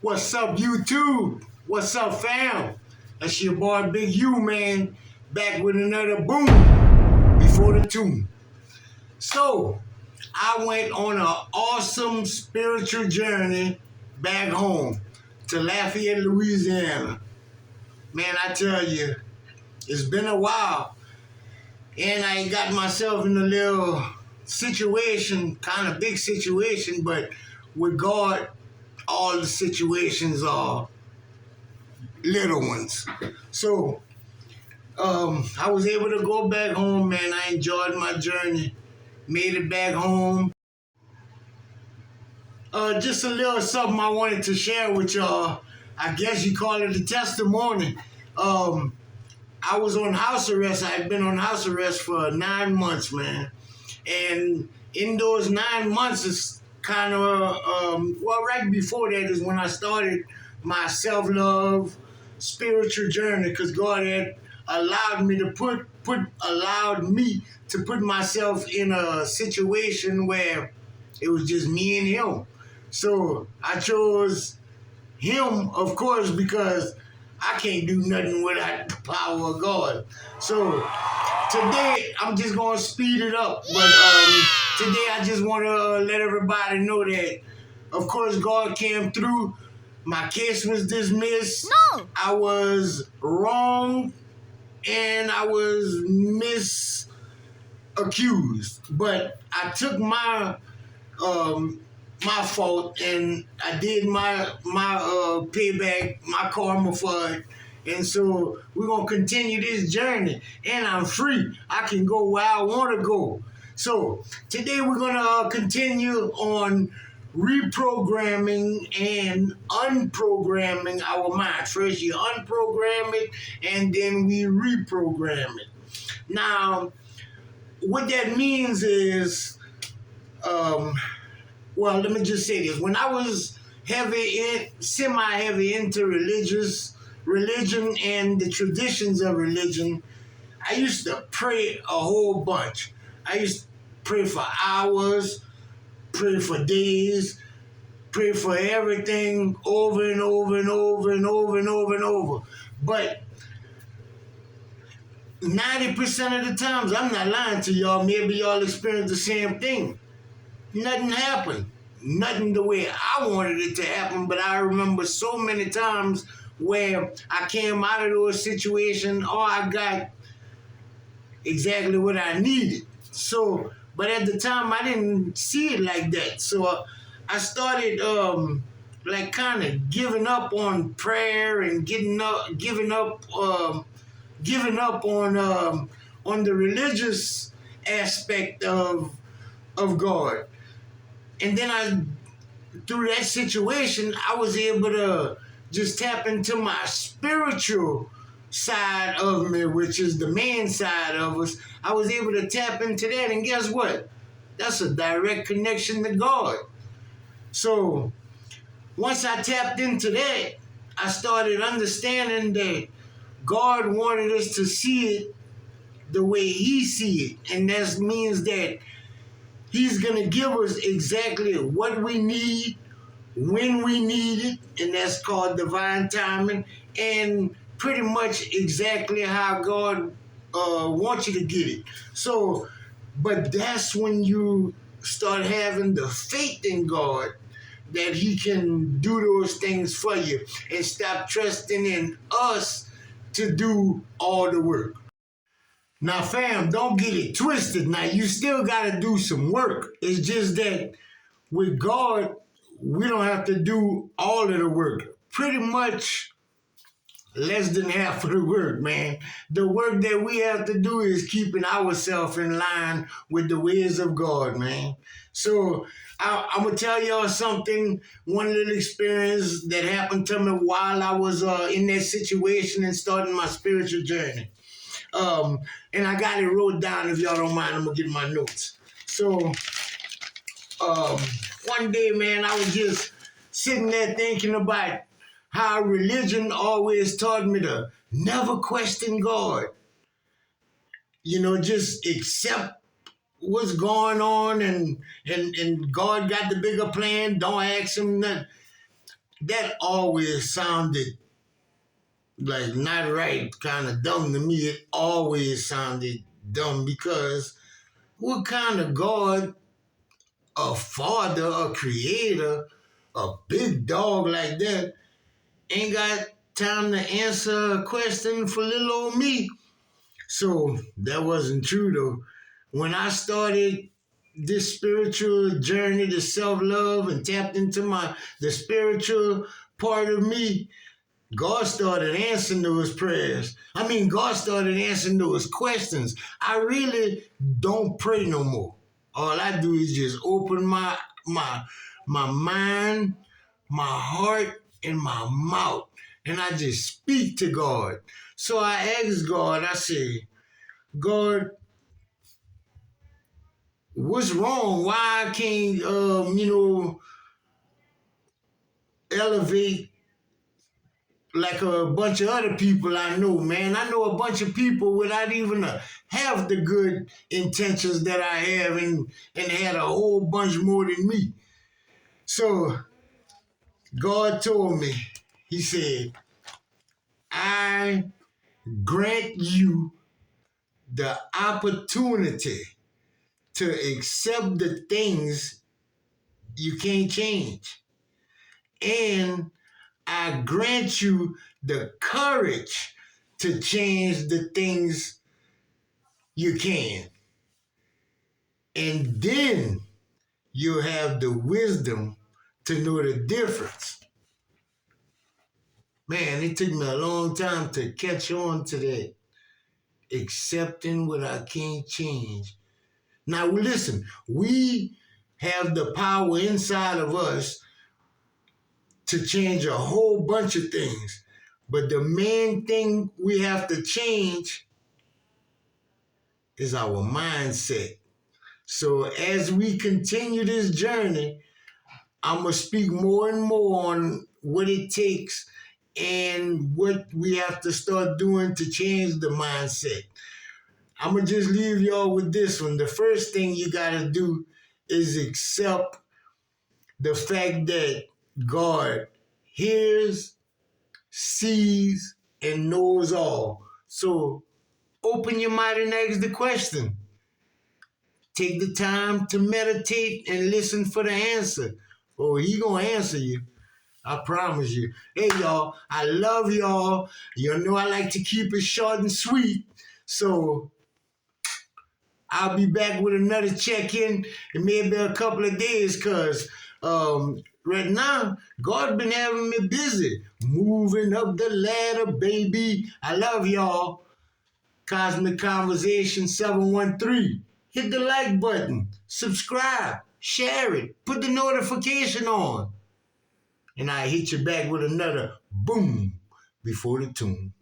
What's up, YouTube? What's up, fam? That's your boy, Big U, man. Back with another boom before the tune. So, I went on an awesome spiritual journey back home to Lafayette, Louisiana. Man, I tell you, it's been a while. And I got myself in a little situation, kind of big situation, but with God, all the situations are little ones. So I was able to go back home, man. I enjoyed my journey, made it back home. Just a little something I wanted to share with y'all. I guess you call it a testimony. I was on house arrest. I'd been on house arrest for 9 months, man. And in those 9 months, it's kind of, right before that is when I started my self-love spiritual journey, because God had allowed me to put myself in a situation where it was just me and him. So I chose him, of course, because I can't do nothing without the power of God. So today, I'm just going to speed it up. But today, I just want to let everybody know that, of course, God came through. My case was dismissed. No. I was wrong, and I was misaccused. But I took my fault, and I did my payback, my karma for it. And so we're going to continue this journey. And I'm free. I can go where I want to go. So today we're going to continue on reprogramming and unprogramming our mind. First you unprogram it, and then we reprogram it. Now, what that means is, well, let me just say this. When I was semi-heavy into religion and the traditions of religion, I used to pray a whole bunch. I used to pray for hours, pray for days, pray for everything over and over and over and over and over and over. But 90% of the times, I'm not lying to y'all, maybe y'all experience the same thing. Nothing happened. Nothing the way I wanted it to happen, but I remember so many times where I came out of those situations, or I got exactly what I needed. So, but at the time, I didn't see it like that. So I started kind of giving up on prayer and giving up on the religious aspect of God. And then through that situation, I was able to just tap into my spiritual side of me, which is the man side of us. I was able to tap into that, and guess what? That's a direct connection to God. So once I tapped into that, I started understanding that God wanted us to see it the way He sees it, and that means that He's going to give us exactly what we need, when we need it, and that's called divine timing, and pretty much exactly how God wants you to get it. So, but that's when you start having the faith in God that He can do those things for you, and stop trusting in us to do all the work. Now, fam, don't get it twisted. Now, you still got to do some work. It's just that with God, we don't have to do all of the work. Pretty much less than half of the work, man. The work that we have to do is keeping ourselves in line with the ways of God, man. So I'm going to tell y'all something, one little experience that happened to me while I was in that situation and starting my spiritual journey. And I got it wrote down. If y'all don't mind, I'm going to get my notes. So one day, man, I was just sitting there thinking about how religion always taught me to never question God. You know, just accept what's going on, and God got the bigger plan. Don't ask Him nothing. that always sounded like not right, kind of dumb to me. It always sounded dumb because what kind of God, a father, a creator, a big dog like that, ain't got time to answer a question for little old me? So that wasn't true though. When I started this spiritual journey to self-love and tapped into the spiritual part of me, God started answering those prayers. I mean, God started answering those questions. I really don't pray no more. All I do is just open my my mind, my heart, and my mouth, and I just speak to God. So I asked God, I say, God, what's wrong? Why I can't, elevate like a bunch of other people I know, man. I know a bunch of people without even half the good intentions that I have, and had a whole bunch more than me. So God told me, He said, I grant you the opportunity to accept the things you can't change. And I grant you the courage to change the things you can. And then you'll have the wisdom to know the difference. Man, it took me a long time to catch on to that. Accepting what I can't change. Now, listen, we have the power inside of us to change a whole bunch of things. But the main thing we have to change is our mindset. So as we continue this journey, I'm going to speak more and more on what it takes and what we have to start doing to change the mindset. I'm going to just leave y'all with this one. The first thing you got to do is accept the fact that God hears, sees, and knows all. So open your mind and ask the question. Take the time to meditate and listen for the answer. Oh, He gonna answer you. I promise you. Hey, y'all, I love y'all. You know I like to keep it short and sweet. So I'll be back with another check-in in maybe a couple of days because right now, God been having me busy. Moving up the ladder, baby. I love y'all. Cosmic Conversation 713. Hit the like button. Subscribe. Share it. Put the notification on. And I hit you back with another boom before the tune.